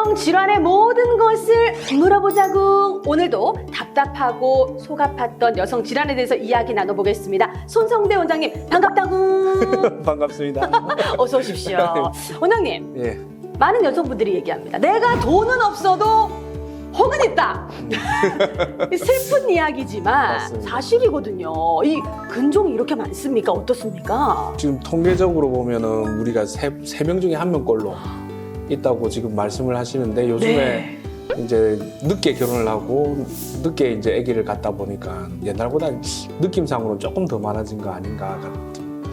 여성 질환의 모든 것을 물어보자구. 오늘도 답답하고 속 아팠던 여성 질환에 대해서 이야기 나눠보겠습니다. 손성대 원장님 반갑다구. 반갑습니다. 어서 오십시오. 원장님, 예. 많은 여성분들이 얘기합니다. 내가 돈은 없어도 혹은 있다. 슬픈 이야기지만 맞습니다. 사실이거든요. 이 근종이 이렇게 많습니까? 어떻습니까? 지금 통계적으로 보면은 우리가 세 명 중에 한 명꼴로 있다고 지금 말씀을 하시는데 요즘에 네. 이제 늦게 결혼을 하고 늦게 이제 아기를 갖다 보니까 옛날보다 느낌상으로는 조금 더 많아진 거 아닌가.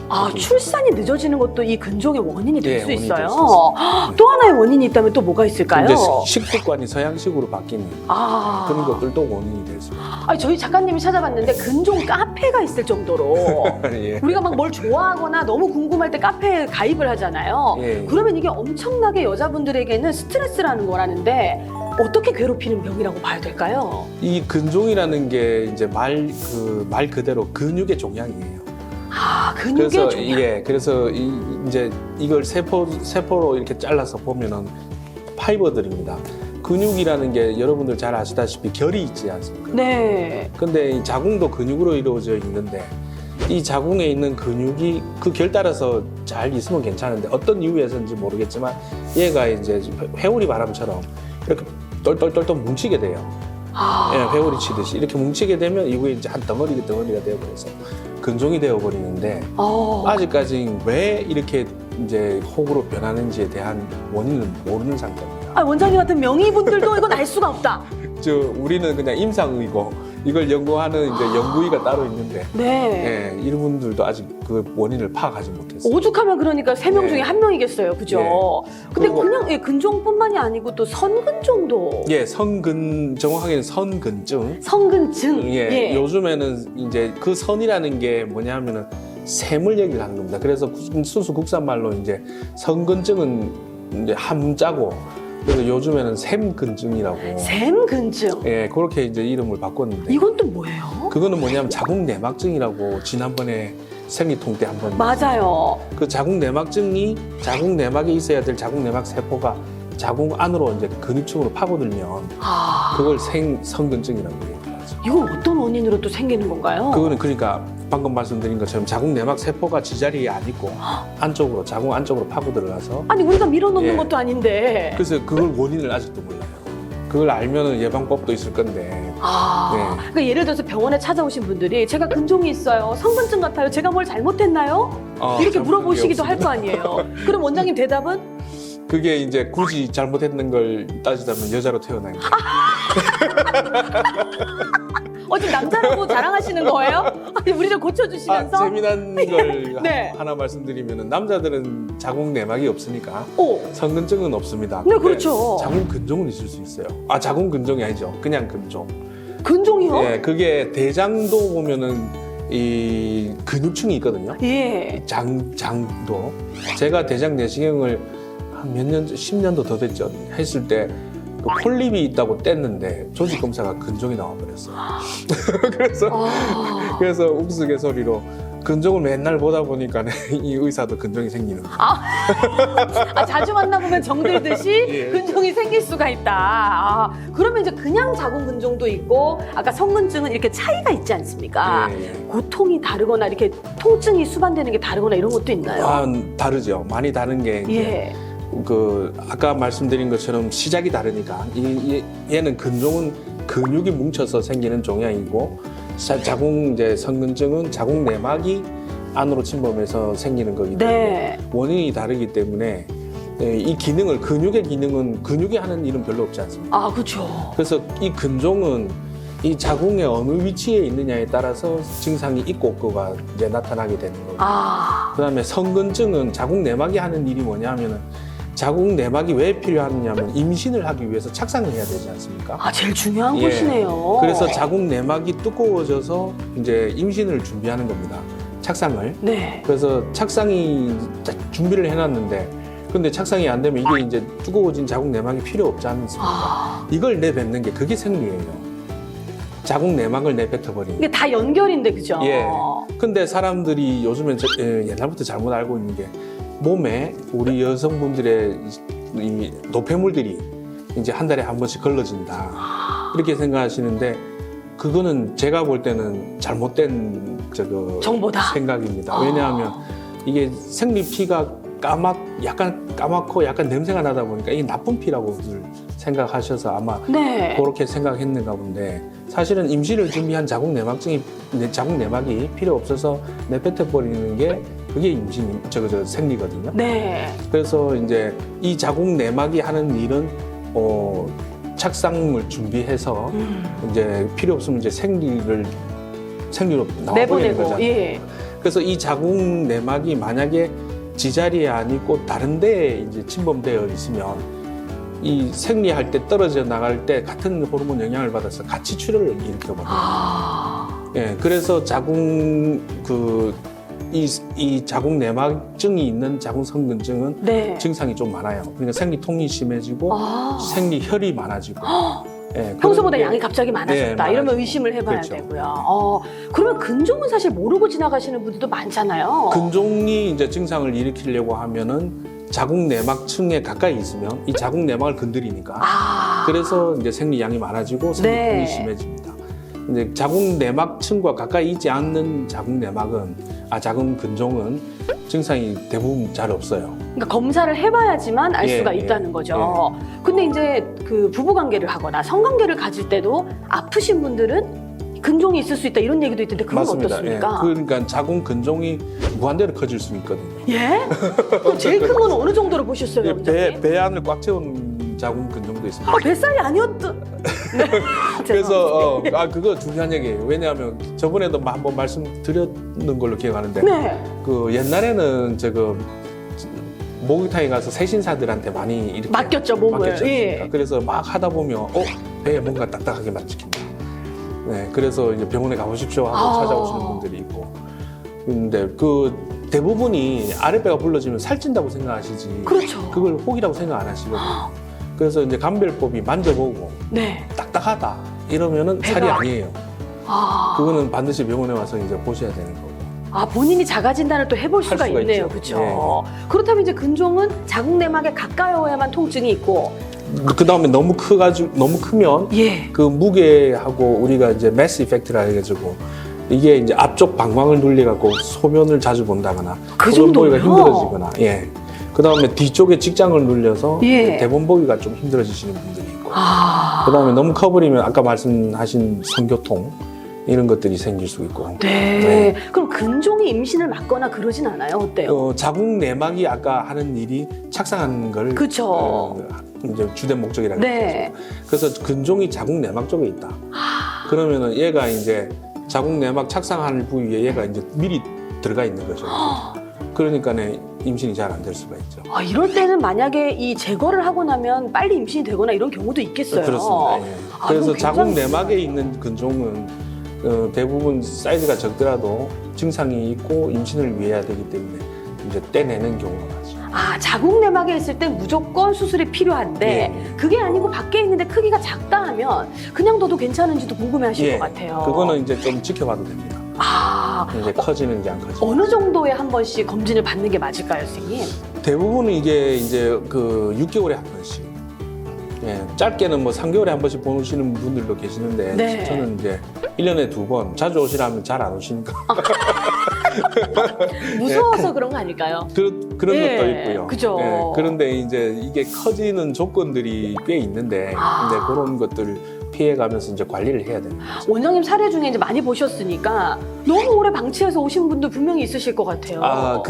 아, 출산이 늦어지는 것도 이 근종의 원인이 될 예, 수 원인이 있어요. 될수 있습니다. 또 하나의 원인이 있다면 또 뭐가 있을까요? 이제 식습관이 서양식으로 바뀌는 아, 그런 것들도 원인이 될 수 있습니다. 아니, 저희 작가님이 찾아봤는데 근종 카페가 있을 정도로 예. 우리가 막 뭘 좋아하거나 너무 궁금할 때 카페에 가입을 하잖아요. 예. 그러면 이게 엄청나게 여자분들에게는 스트레스라는 거라는데 어떻게 괴롭히는 병이라고 봐야 될까요? 이 근종이라는 게 이제 말 그대로 근육의 종양이에요. 아, 근육의 그래서 종양. 예, 그래서 이제 이걸 세포로 이렇게 잘라서 보면은 파이버들입니다. 근육이라는 게 여러분들 잘 아시다시피 결이 있지 않습니까? 네. 근데 이 자궁도 근육으로 이루어져 있는데 이 자궁에 있는 근육이 그 결 따라서 잘 있으면 괜찮은데 어떤 이유에서인지 모르겠지만 얘가 이제 회오리 바람처럼 이렇게 똘똘똘똘 뭉치게 돼요. 아, 예, 회오리 치듯이 이렇게 뭉치게 되면 이후에 이제 한 덩어리가 되어버려서 근종이 되어버리는데 아직까지 왜 이렇게 이제 혹으로 변하는지에 대한 원인은 모르는 상태입니다. 아, 원장님 같은 명의분들도 이건 알 수가 없다. 우리는 그냥 임상의고 이걸 연구하는 이제 연구의가 따로 있는데 네. 예, 이런 분들도 아직 그 원인을 파악하지 못했어요. 오죽하면 그러니까 3명 예. 중에 1명이겠어요. 그죠? 예. 근데 그리고- 그냥 예, 근종뿐만이 아니고 또 선근종도. 예, 정확하게는 선근증. 성근증. 예, 요즘에는 이제 그 선이라는 게 뭐냐면은 샘을 얘기를 하는 겁니다. 그래서 순수 국산말로 이제 선근증은 이제 한 문자고, 그래서 요즘에는 샘근증이라고. 샘근증. 예, 그렇게 이제 이름을 바꿨는데. 이건 또 뭐예요? 그거는 뭐냐면 자궁내막증이라고 지난번에 생리통 때 한번. 맞아요. 그 자궁내막증이 자궁내막에 있어야 될 자궁내막 세포가 자궁 안으로 이제 근육층으로 파고들면 아, 그걸 성근증이라고 얘기하죠. 이건 어떤 원인으로 또 생기는 건가요? 그거는 그러니까 방금 말씀드린 것처럼 자궁내막 세포가 지자리에 안 있고 안쪽으로 자궁 안쪽으로 파고 들어가서 아니, 우리가 밀어넣는 예. 것도 아닌데. 그래서 그걸 원인을 아직도 몰라요. 그걸 알면은 예방법도 있을 건데. 아, 네. 그러니까 예를 들어서 병원에 찾아오신 분들이 제가 근종이 있어요. 성근증 같아요. 제가 뭘 잘못했나요? 이렇게 참 물어보시기도 그게 할 거 아니에요. 그럼 원장님 대답은? 그게 이제 굳이 잘못했는 걸 따지자면 여자로 태어난 거예요. 지금 남자라고 자랑하시는 거예요? 아니, 우리를 고쳐주시면서? 재미난 걸 네. 하나 말씀드리면은 남자들은 자궁 내막이 없으니까 오, 성근증은 없습니다. 네, 근데 그렇죠. 자궁 근종은 있을 수 있어요. 아, 자궁 근종이 아니죠. 그냥 근종. 근종이요? 예, 그게 대장도 보면은 이 근육층이 있거든요. 예. 장도. 제가 대장 내시경을 한 몇 년, 10년도 더 됐죠. 했을 때 그 폴립이 있다고 뗐는데 조직 검사가 근종이 나와버렸어요. 그래서 아, 그래서 욱스개소리로 근종을 맨날 보다 보니까 이 의사도 근종이 생기는 거예요. 자주 만나보면 정들듯이 예. 근종이 생길 수가 있다. 아, 그러면 이제 그냥 자궁 근종도 있고 아까 성근증은 이렇게 차이가 있지 않습니까? 예, 예. 고통이 다르거나 이렇게 통증이 수반되는 게 다르거나 이런 것도 있나요? 아, 다르죠. 많이 다른 게 이제 예. 그 아까 말씀드린 것처럼 시작이 다르니까 얘는 근종은 근육이 뭉쳐서 생기는 종양이고 자궁 이제 성근증은 자궁 내막이 안으로 침범해서 생기는 거기 때문에 네. 원인이 다르기 때문에 이 기능을 근육의 기능은 근육이 하는 일은 별로 없지 않습니까? 아, 그렇죠. 그래서 이 근종은 이 자궁의 어느 위치에 있느냐에 따라서 증상이 있고 없고가 이제 나타나게 되는 거고. 아, 그다음에 성근증은 자궁 내막이 하는 일이 뭐냐면은 자궁 내막이 왜 필요하느냐면 임신을 하기 위해서 착상을 해야 되지 않습니까? 아, 제일 중요한 예. 곳이네요. 그래서 자궁 내막이 두꺼워져서 이제 임신을 준비하는 겁니다. 착상을. 네. 그래서 착상이 준비를 해놨는데 근데 착상이 안 되면 이게 이제 두꺼워진 자궁 내막이 필요 없지 않습니까? 아, 이걸 내뱉는 게 그게 생리예요. 자궁 내막을 내뱉어버리는. 이게 다 연결인데, 그죠? 예. 근데 사람들이 요즘엔 옛날부터 잘못 알고 있는 게 몸에 우리 여성분들의 이 노폐물들이 이제 한 달에 한 번씩 걸러진다. 이렇게 생각하시는데 그거는 제가 볼 때는 잘못된 정보다. 생각입니다. 왜냐하면 이게 생리피가 약간 까맣고 약간 냄새가 나다 보니까 이게 나쁜 피라고 생각하셔서 아마 네. 그렇게 생각했는가 본데 사실은 임신을 준비한 자궁 내막이 필요 없어서 내뱉어 버리는 게 그게 임신 생리거든요. 네. 그래서 이제 이 자궁 내막이 하는 일은 착상을 준비해서 이제 필요 없으면 이제 생리로 나와버리는 내보내고. 거잖아요. 예. 그래서 이 자궁 내막이 만약에 지자리에 아니고 다른 데에 이제 침범되어 있으면 이 생리할 때 떨어져 나갈 때 같은 호르몬 영향을 받아서 같이 출혈을 일으켜버려요. 예, 그래서 이 자궁 내막증이 있는 자궁성근증은 네. 증상이 좀 많아요. 그러니까 생리통이 심해지고 생리혈이 많아지고. 예, 평소보다 그런 게- 양이 갑자기 많아졌다. 네, 이러면 많아지고. 의심을 해봐야 그렇죠. 되고요. 그러면 근종은 사실 모르고 지나가시는 분들도 많잖아요. 근종이 이제 증상을 일으키려고 하면은 자궁 내막층에 가까이 있으면 이 자궁 내막을 건드리니까 그래서 이제 생리양이 많아지고 생리통이 네. 심해집니다. 근데 자궁 내막층과 가까이 있지 않는 자궁 근종은 증상이 대부분 잘 없어요. 그러니까 검사를 해봐야지만 알 예, 수가 예, 있다는 거죠. 근데 이제 그 부부관계를 하거나 성관계를 가질 때도 아프신 분들은 근종이 있을 수 있다 이런 얘기도 있던데 그건 맞습니다. 어떻습니까? 예. 그러니까 자궁 근종이 무한대로 커질 수 있거든요. 예? 그럼 제일 큰 건 어느 정도로 보셨어요, 원장님? 배 안을 꽉 채운 자궁 근종도 있습니다. 뱃살이 아니었던. 네. 그래서 그거 중요한 얘기예요. 왜냐하면 저번에도 한번 말씀드렸는 걸로 기억하는데 네. 그 옛날에는 목욕탕에 가서 세신사들한테 많이 이렇게 맡겼죠, 몸을. 맡겼지 않습니까? 예. 그래서 막 하다 보면 배에 뭔가 딱딱하게 만지킨다. 네, 그래서 이제 병원에 가보십시오 하고 찾아오시는 분들이 있고. 근데 그 대부분이 아랫배가 불러지면 살찐다고 생각하시지. 그렇죠. 그걸 혹이라고 생각 안 하시거든요. 그래서 이제 감별법이 만져보고 네. 딱딱하다 이러면은 살이 배가- 아니에요. 그거는 반드시 병원에 와서 이제 보셔야 되는 거고. 본인이 자가 진단을 또 해볼 수가 수가 있네요. 있죠. 그렇죠. 그렇다면 이제 근종은 자궁 내막에 가까워야만 통증이 있고. 그 다음에 너무 크면 예. 그 무게하고 우리가 이제 매스 이펙트라 해가지고 이게 이제 앞쪽 방광을 눌려갖고 소변을 자주 본다거나 그 소변 보기가 정도로요? 힘들어지거나 예. 그 다음에 뒤쪽에 직장을 눌려서 예. 대본 보기가 좀 힘들어지시는 분들이 있고 아. 그 다음에 너무 커버리면 아까 말씀하신 성교통 이런 것들이 생길 수 있고 네. 네. 그럼 근종이 임신을 막거나 그러진 않아요? 어때요? 자궁 내막이 아까 하는 일이 착상하는 걸 그쵸. 이제 주된 목적이라고 네. 했죠. 그래서 근종이 자궁 내막 쪽에 있다. 그러면은 얘가 이제 자궁 내막 착상하는 부위에 얘가 이제 미리 들어가 있는 거죠. 그러니까는 임신이 잘 안 될 수가 있죠. 이럴 때는 만약에 이 제거를 하고 나면 빨리 임신이 되거나 이런 경우도 있겠어요. 그렇습니다. 예. 그래서 그럼 자궁 굉장히 내막에 있는 근종은 대부분 사이즈가 적더라도 증상이 있고 임신을 위해야 되기 때문에 이제 떼내는 경우가 많죠. 자궁 내막에 있을 땐 무조건 수술이 필요한데 예. 그게 아니고 밖에 있는데 크기가 작다 하면 그냥 둬도 괜찮은지도 궁금해하실 것 같아요. 그거는 이제 좀 지켜봐도 됩니다. 이제 커지는지 안 커지는지. 어느 정도에 한 번씩 검진을 받는 게 맞을까요, 선생님? 대부분은 이게 이제 그 6개월에 한 번씩. 예, 짧게는 뭐 3개월에 한 번씩 보시는 분들도 계시는데 네. 저는 이제 1년에 2번 자주 오시라면 잘 안 오시니까 무서워서 그런 거 아닐까요? 그런 예, 것도 있고요. 그죠. 예, 그런데 이제 이게 커지는 조건들이 꽤 있는데 근데 그런 것들 피해가면서 이제 관리를 해야 되는 거죠. 원장님 사례 중에 이제 많이 보셨으니까 너무 오래 방치해서 오신 분들 분명히 있으실 것 같아요.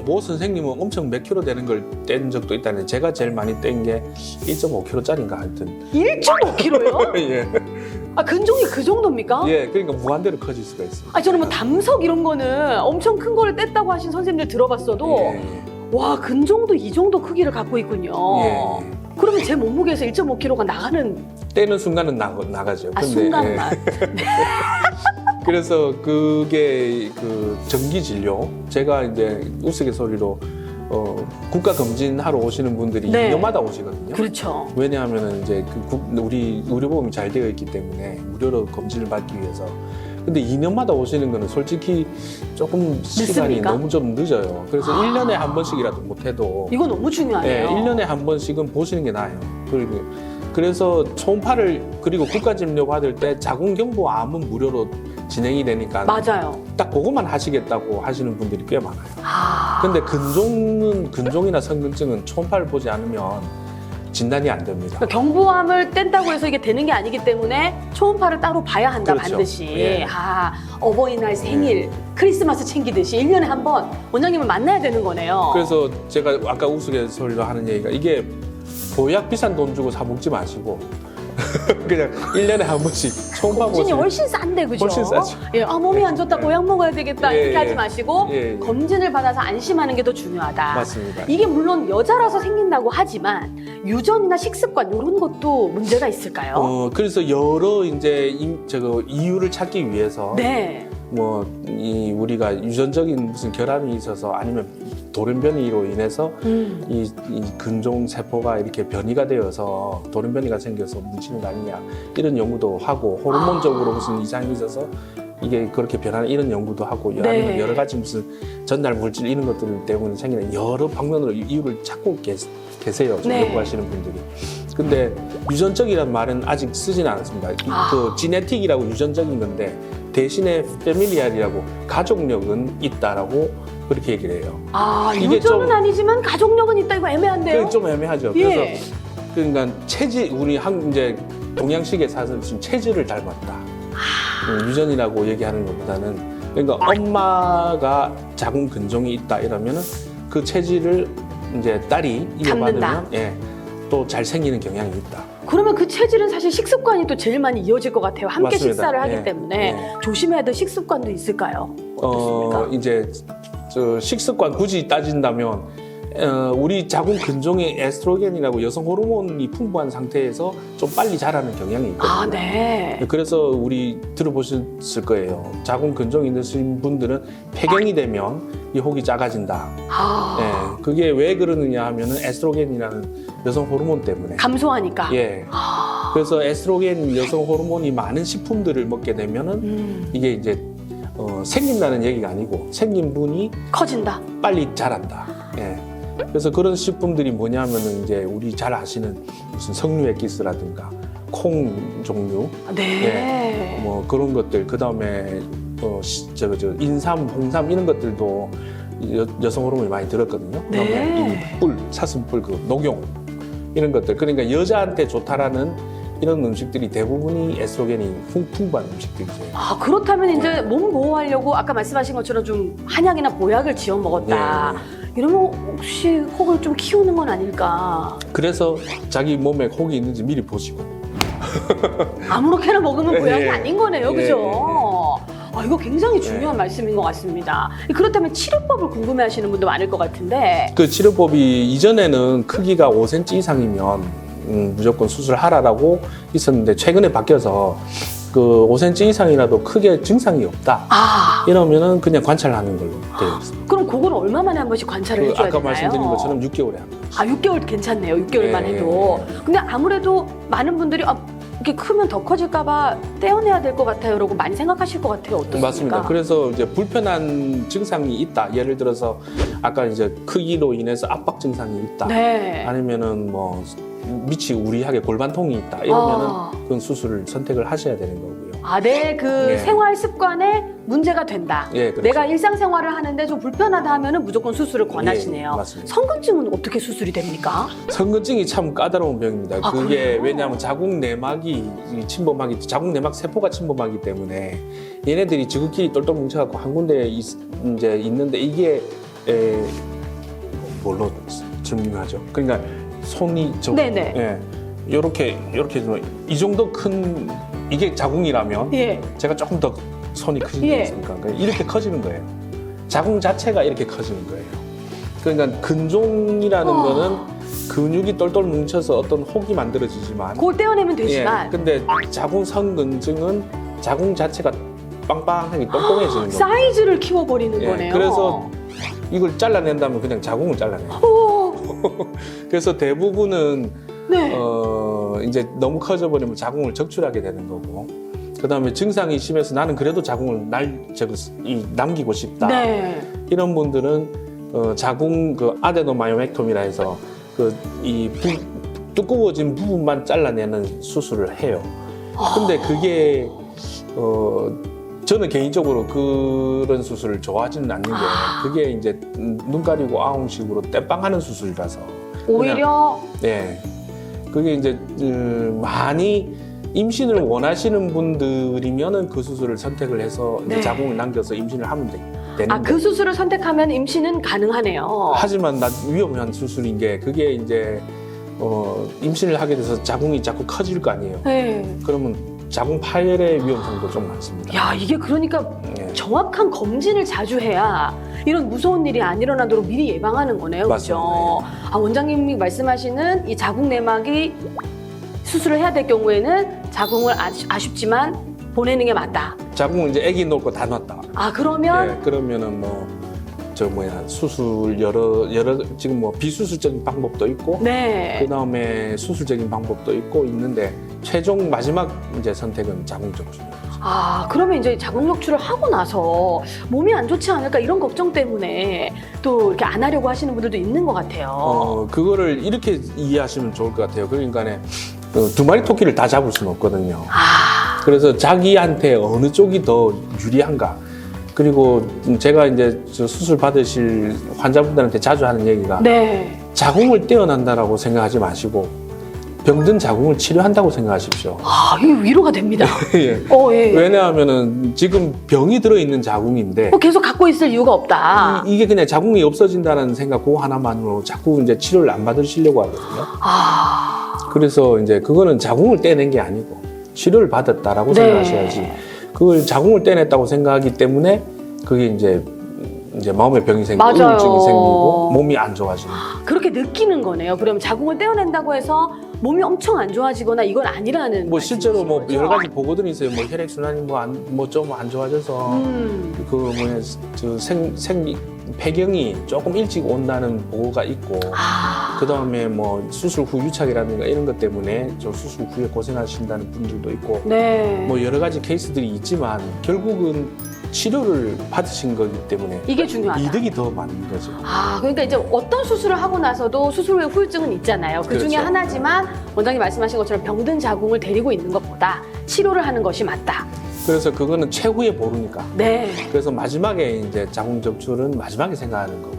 모 선생님은 엄청 몇 킬로 되는 걸 뗀 적도 있다는데 제가 제일 많이 뗀 게 1.5킬로짜리인가 하여튼. 1.5kg요? 예. 근종이 그 정도입니까? 예, 그러니까 무한대로 커질 수가 있습니다. 저는 뭐 담석 이런 거는 엄청 큰 거를 뗐다고 하신 선생님들 들어봤어도 예, 와, 근종도 이 정도 크기를 갖고 있군요. 예. 그러면 제 몸무게에서 1.5kg가 나가는 떼는 순간은 나가죠. 순간만. 그래서 그게 그 정기 진료 제가 이제 우스갯소리로 국가 검진하러 오시는 분들이 네. 2년마다 오시거든요. 그렇죠. 왜냐하면 이제 우리 의료보험이 잘 되어 있기 때문에 무료로 검진을 받기 위해서 근데 2년마다 오시는 거는 솔직히 조금 시간이 늦습니까? 너무 좀 늦어요. 그래서 1년에 한 번씩이라도 못해도 이거 너무 중요하네요. 1년에 한 번씩은 보시는 게 나아요. 그래서 초음파를 그리고 국가진료 받을 때 자궁경부암은 무료로 진행이 되니까 맞아요. 딱 그것만 하시겠다고 하시는 분들이 꽤 많아요. 아. 근데 근종이나 성근증은 초음파를 보지 않으면 진단이 안 됩니다. 그러니까 경부암을 뗀다고 해서 이게 되는 게 아니기 때문에 초음파를 따로 봐야 한다, 그렇죠. 반드시. 예. 어버이날, 생일, 크리스마스 챙기듯이 1년에 한 번 원장님을 만나야 되는 거네요. 그래서 제가 아까 우스갯소리로 하는 얘기가 이게 보약 비싼 돈 주고 사 먹지 마시고 그냥 1년에 한 번씩 초음파 검진이 보시면 훨씬 싼데, 그죠? 훨씬 싸죠. 예, 몸이 안 좋다, 보약 먹어야 되겠다, 예, 이렇게 하지 예. 마시고 예, 예. 검진을 받아서 안심하는 게 더 중요하다. 맞습니다. 이게 물론 여자라서 생긴다고 하지만 유전이나 식습관 이런 것도 문제가 있을까요? 그래서 여러 이제 이유를 찾기 위해서 네. 우리가 유전적인 무슨 결함이 있어서 아니면 돌연변이로 인해서 이 근종 세포가 이렇게 변이가 되어서 돌연변이가 생겨서 뭉치는 거 아니냐 이런 연구도 하고 호르몬적으로 무슨 이상이 있어서 이게 그렇게 변하는 이런 연구도 하고 아니면 여러 가지 무슨 전달 물질 이런 것들 때문에 생기는 여러 방면으로 이유를 찾고 계세요. 네. 연구하시는 분들이. 근데 유전적이라는 말은 아직 쓰지는 않습니다. 그 지네틱이라고 유전적인 건데 대신에 패밀리알이라고 가족력은 있다라고 그렇게 얘기를 해요. 이게 유전은 좀- 아니지만 가족력은 있다, 이거 애매한데요? 그게 좀 애매하죠. 예. 그러니까 체질 우리 이제 동양식에 사서 지금 체질을 닮았다. 유전이라고 얘기하는 것보다는 그러니까 엄마가 자궁 근종이 있다 이러면은 그 체질을 이제 딸이 이어받으면 또 잘 생기는 경향이 있다. 그러면 그 체질은 사실 식습관이 또 제일 많이 이어질 것 같아요. 함께 맞습니다. 식사를 하기 예. 때문에 예. 조심해야 될 식습관도 있을까요? 어떻습니까? 이제 식습관 굳이 따진다면 우리 자궁 근종에 에스트로겐이라고 여성 호르몬이 풍부한 상태에서 좀 빨리 자라는 경향이 있거든요. 네. 그래서 우리 들어보셨을 거예요. 자궁 근종이 있으신 분들은 폐경이 되면 이 혹이 작아진다. 그게 왜 그러느냐 하면은 에스트로겐이라는 여성 호르몬 때문에. 감소하니까. 예. 그래서 에스트로겐 여성 호르몬이 많은 식품들을 먹게 되면은 이게 이제 생긴다는 얘기가 아니고 생긴 분이 커진다. 빨리 자란다. 예. 그래서 그런 식품들이 뭐냐면은 이제 우리 잘 아시는 무슨 석류 엑기스라든가 콩 종류, 네. 뭐 그런 것들, 그 다음에 인삼, 홍삼 이런 것들도 여성 호르몬이 많이 들었거든요. 네. 그다음에 이 뿔, 사슴뿔, 그 녹용 이런 것들. 그러니까 여자한테 좋다라는 이런 음식들이 대부분이 에스트로겐이 풍부한 음식들이죠. 그렇다면 이제 몸 보호하려고 아까 말씀하신 것처럼 좀 한약이나 보약을 지어 먹었다. 이러면 혹시 혹을 좀 키우는 건 아닐까? 그래서 자기 몸에 혹이 있는지 미리 보시고. 아무렇게나 먹으면 보약이 예. 아닌 거네요, 예. 그죠? 이거 굉장히 중요한 말씀인 것 같습니다. 그렇다면 치료법을 궁금해하시는 분도 많을 것 같은데. 그 치료법이 이전에는 크기가 5cm 이상이면 무조건 수술하라라고 있었는데 최근에 바뀌어서 그 5cm 이상이라도 크게 증상이 없다. 이러면은 그냥 관찰하는 걸로 되어 있습니다. 그럼 그건 얼마 만에 한 번씩 관찰을 해줘야 아까 되나요? 말씀드린 것처럼 6개월에 한 번. 6개월 괜찮네요. 6개월만 예. 해도. 근데 아무래도 많은 분들이 이렇게 크면 더 커질까봐 떼어내야 될 것 같아요. 라고 많이 생각하실 것 같아요. 어떻습니까? 맞습니다. 그래서 이제 불편한 증상이 있다. 예를 들어서 아까 이제 크기로 인해서 압박 증상이 있다. 네. 아니면은 뭐 밑이 우리하게 골반통이 있다. 이러면은 그건 수술을 선택을 하셔야 되는 거고요. 내 그 예. 생활 습관에 문제가 된다. 예, 그렇죠. 내가 일상생활을 하는데 좀 불편하다 하면은 무조건 수술을 권하시네요. 예, 맞습니다. 성근증은 어떻게 수술이 됩니까? 성근증이 참 까다로운 병입니다. 그게 그래요? 왜냐하면 자궁 내막이 침범하기, 자궁 내막 세포가 침범하기 때문에 얘네들이 지극히 똘똘 뭉쳐갖고 한 군데 이제 있는데 이게 뭘로 증명하죠? 그러니까 손이 네네. 이렇게 이 정도 큰 이게 자궁이라면 예. 제가 조금 더 손이 크지 예. 않습니까? 그러니까 이렇게 커지는 거예요. 자궁 자체가 이렇게 커지는 거예요. 그러니까 근종이라는 거는 근육이 똘똘 뭉쳐서 어떤 혹이 만들어지지만 그걸 떼어내면 되지만 근데 자궁 성근증은 자궁 자체가 빵빵하게 똥똥해지는 거예요. 사이즈를 키워버리는 예, 거네요. 그래서 이걸 잘라낸다면 그냥 자궁을 잘라내요. 그래서 대부분은 네. 이제 너무 커져버리면 자궁을 적출하게 되는 거고 그다음에 증상이 심해서 나는 그래도 자궁을 남기고 싶다. 네. 이런 분들은 자궁 그 아데노마요맥톰이라 해서 두꺼워진 부분만 잘라내는 수술을 해요. 근데 그게 저는 개인적으로 그런 수술을 좋아하지는 않는 게 그게 이제 눈 가리고 아웅식으로 땜빵하는 수술이라서 오히려 네 그게 이제 많이 임신을 원하시는 분들이면은 그 수술을 선택을 해서 이제 네. 자궁을 남겨서 임신을 하면 되는데 그 수술을 선택하면 임신은 가능하네요. 하지만 위험한 수술인 게 그게 이제 임신을 하게 돼서 자궁이 자꾸 커질 거 아니에요. 네. 그러면 자궁 파열의 위험성도 좀 많습니다. 야, 이게 그러니까 네. 정확한 검진을 자주 해야 이런 무서운 일이 안 일어나도록 미리 예방하는 거네요. 맞습니다. 그렇죠? 원장님이 말씀하시는 이 자궁 내막이 수술을 해야 될 경우에는 자궁을 아쉽지만 보내는 게 맞다. 자궁을 이제 아기 놓을 거 다 놨다. 그러면 그러면은 수술 여러 지금 비수술적인 방법도 있고 네. 그다음에 수술적인 방법도 있는데 최종 마지막 이제 선택은 자궁 적출입니다. 그러면 이제 자궁 적출을 하고 나서 몸이 안 좋지 않을까 이런 걱정 때문에 또 이렇게 안 하려고 하시는 분들도 있는 것 같아요. 그거를 이렇게 이해하시면 좋을 것 같아요. 그러니까 두 마리 토끼를 다 잡을 수는 없거든요. 그래서 자기한테 어느 쪽이 더 유리한가. 그리고 제가 이제 수술 받으실 환자분들한테 자주 하는 얘기가 네. 자궁을 떼어난다라고 생각하지 마시고 병든 자궁을 치료한다고 생각하십시오. 이게 위로가 됩니다. 예. 예. 왜냐하면은 지금 병이 들어있는 자궁인데 계속 갖고 있을 이유가 없다. 이게 그냥 자궁이 없어진다는 생각 그거 하나만으로 자꾸 이제 치료를 안 받으시려고 하거든요. 그래서 이제 그거는 자궁을 떼낸 게 아니고 치료를 받았다라고 네. 생각하셔야지. 그걸 자궁을 떼냈다고 생각하기 때문에 그게 이제 마음의 병이 생기고 맞아요. 우울증이 생기고 몸이 안 좋아지는 거예요. 그렇게 느끼는 거네요. 그럼 자궁을 떼어낸다고 해서 몸이 엄청 안 좋아지거나 이건 아니라는 실제로 말씀이신 거죠? 여러 가지 보고들이 있어요. 혈액 순환이 좀 안 좋아져서 폐경이 조금 일찍 온다는 보고가 있고 그 다음에 수술 후 유착이라든가 이런 것 때문에 수술 후에 고생하신다는 분들도 있고 네. 여러 가지 케이스들이 있지만 결국은 치료를 받으신 거기 때문에 이게 중요하다. 이득이 더 많은 거죠. 그러니까 이제 어떤 수술을 하고 나서도 수술 후에 후유증은 있잖아요. 그 중에 그렇죠. 하나지만 원장님 말씀하신 것처럼 병든 자궁을 데리고 있는 것보다 치료를 하는 것이 맞다. 그래서 그거는 최후에 모르니까. 네. 그래서 마지막에 이제 자궁 적출은 마지막에 생각하는 거고.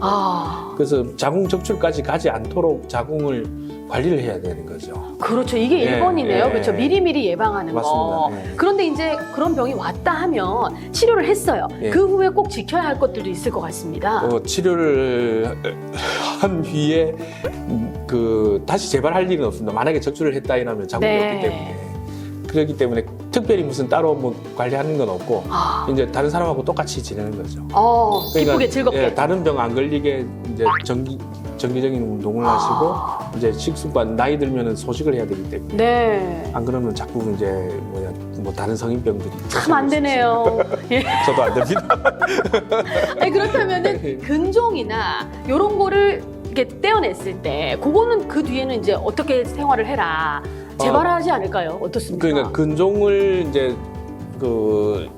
그래서 자궁 적출까지 가지 않도록 자궁을 관리를 해야 되는 거죠. 그렇죠. 이게 예, 1번이네요. 예. 그렇죠. 미리미리 예방하는 거. 맞습니다. 예. 그런데 이제 그런 병이 왔다 하면 치료를 했어요. 예. 그 후에 꼭 지켜야 할 것들도 있을 것 같습니다. 치료를 한 뒤에 다시 재발할 일은 없습니다. 만약에 적출을 했다 이러면 자궁이 네. 없기 때문에. 그렇기 때문에 특별히 무슨 따로 관리하는 건 없고 이제 다른 사람하고 똑같이 지내는 거죠. 기쁘게 즐겁게. 예, 다른 병 안 걸리게 이제 정기적인 운동을 하시고 이제 식습관 나이 들면은 소식을 해야 되기 때문에 네. 안 그러면 자꾸 이제 다른 성인병들이 참 안 되네요. 예. 저도 안 됩니다. 그렇다면은 근종이나 이런 거를 이렇게 떼어냈을 때 그거는 그 뒤에는 이제 어떻게 생활을 해라 재발하지 않을까요? 어떻습니까? 그러니까 근종을 이제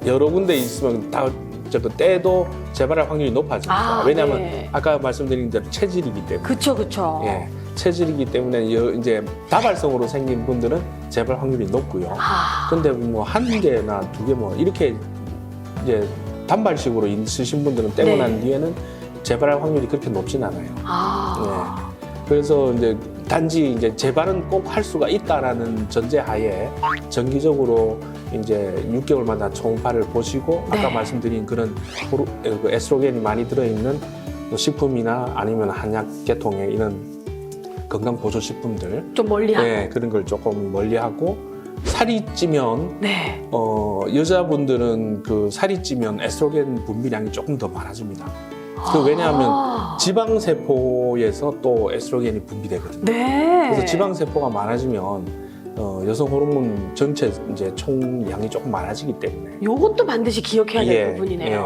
여러 군데 있으면 다 떼도 재발할 확률이 높아집니다. 왜냐하면 네. 아까 말씀드린 대로 체질이기 때문에. 그쵸. 예, 체질이기 때문에 이제 다발성으로 생긴 분들은 재발 확률이 높고요. 근데 한 개나 두 개 이렇게 이제 단발식으로 있으신 분들은 떼고 네. 난 뒤에는 재발할 확률이 그렇게 높진 않아요. 네. 그래서 이제 단지 이제 재발은 꼭 할 수가 있다라는 전제하에 정기적으로 이제 6개월마다 초음파를 보시고 네. 아까 말씀드린 그런 에스트로겐이 많이 들어있는 식품이나 아니면 한약 계통의 이런 건강 보조 식품들 좀 멀리하고. 네, 그런 걸 조금 멀리하고 살이 찌면 네. 여자분들은 살이 찌면 에스트로겐 분비량이 조금 더 많아집니다. 왜냐하면 지방세포에서 또 에스트로겐이 분비되거든요. 네. 그래서 지방세포가 많아지면 여성 호르몬 전체 이제 총량이 조금 많아지기 때문에 요것도 반드시 기억해야 될 예, 부분이네요.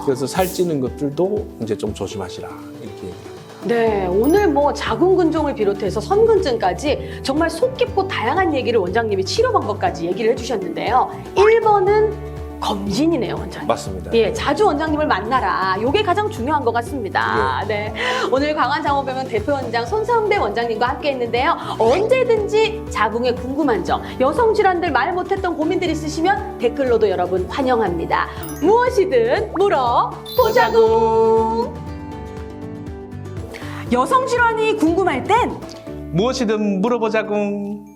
예. 그래서 살찌는 것들도 이제 좀 조심하시라 이렇게 얘기합니다. 네, 오늘 뭐 자궁근종을 비롯해서 선근증까지 정말 속 깊고 다양한 얘기를 원장님이 치료 방법까지 얘기를 해주셨는데요. 1번은 검진이네요, 원장님. 맞습니다. 예, 자주 원장님을 만나라. 이게 가장 중요한 것 같습니다. 네. 오늘 강환장호병원 대표원장 손성대 원장님과 함께 했는데요. 언제든지 자궁에 궁금한 점, 여성 질환들 말 못했던 고민들 있으시면 댓글로도 여러분 환영합니다. 무엇이든 물어보자구. 여성 질환이 궁금할 땐 무엇이든 물어보자궁.